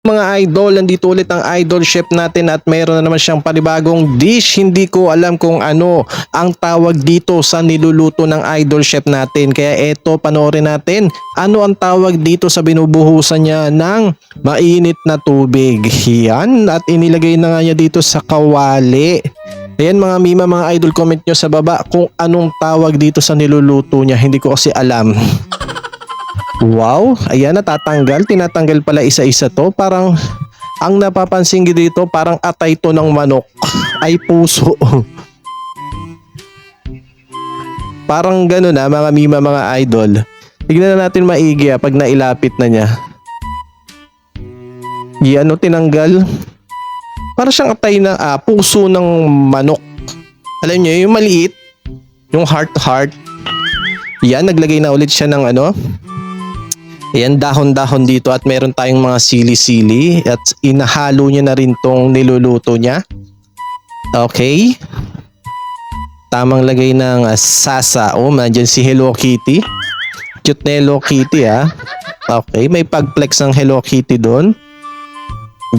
Mga idol, nandito ulit ang idol chef natin at mayroon na naman siyang panibagong dish. Hindi ko alam kung ano ang tawag dito sa niluluto ng idol chef natin. Kaya eto, panoorin natin ano ang tawag dito sa binubuhusan niya ng mainit na tubig. Yan, at inilagay na nga niya dito sa kawali. Ayan mga mima, mga idol, comment nyo sa baba kung anong tawag dito sa niluluto niya. Hindi ko kasi alam. Wow, ayan, natatanggal. Tinatanggal pala isa-isa to. Parang ang napapansin ko dito, parang atay to ng manok. Ay, puso. Parang gano'n na mga mima, mga idol. Tignan na natin maigi pag nailapit na niya. Yan o, tinanggal. Parang siyang atay na puso ng manok. Alam niyo, yung maliit, yung heart. Yan, naglagay na ulit siya ng ano. Ayan, dahon-dahon dito at meron tayong mga sili-sili at inahalo niya na rin tong niluluto niya. Okay. Tamang lagay ng sasa. Oh, nandiyan si Hello Kitty. Cute na Hello Kitty Okay, may pagplex ng Hello Kitty doon.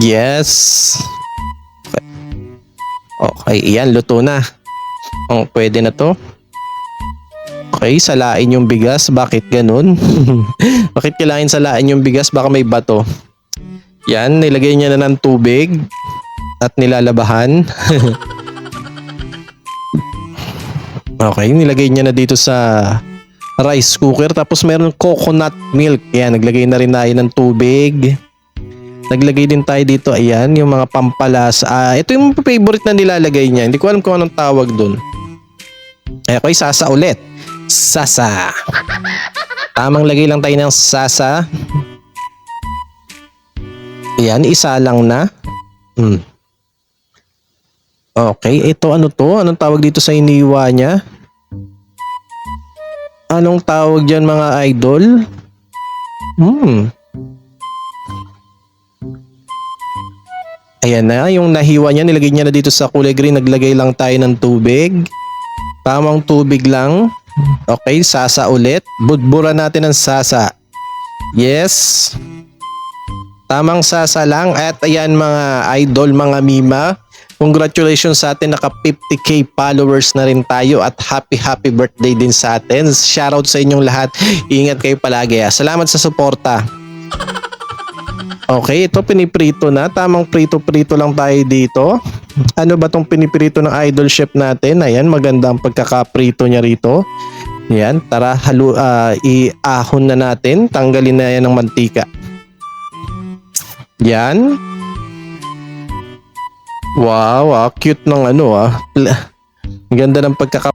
Yes. Okay, iyan, luto na. Oh, pwede na to. Okay, salain yung bigas. Bakit ganun? Bakit kailangan salain yung bigas? Baka may bato. Yan, nilagay niya na ng tubig at nilalabahan. Okay, nilagay niya na dito sa rice cooker. Tapos meron coconut milk. Yan, naglagay na rin tayo ng tubig. Naglagay din tayo dito, ayan, yung mga pampalasa. Ito yung favorite na nilalagay niya. Hindi ko alam kung anong tawag dun. Okay, sasa ulit. Sasa. Tamang lagay lang tayo ng sasa. Ayan, isa lang na. Okay, ito ano to? Anong tawag dito sa iniwa niya? Anong tawag dyan mga idol? Ayan na, yung nahiwa niya, nilagay niya na dito sa kulay green. Naglagay lang tayo ng tubig. Tamang tubig lang. Okay, sasa ulit. Budburan natin ang sasa. Yes. Tamang sasa lang. At ayan mga idol, mga mima. Congratulations sa atin, naka 50k followers na rin tayo at happy birthday din sa atin. Shoutout sa inyong lahat. Ingat kayo palagi. Salamat sa suporta. Okay, ito piniprito na. Tamang prito-prito lang tayo dito. Ano ba tong piniprito ng idol chef natin? Ayan, maganda ang pagkakaprito niya rito. Ayan, tara, iahon na natin. Tanggalin na yan ng mantika. Yan. Wow, cute ng ano. Ganda ng pagkaka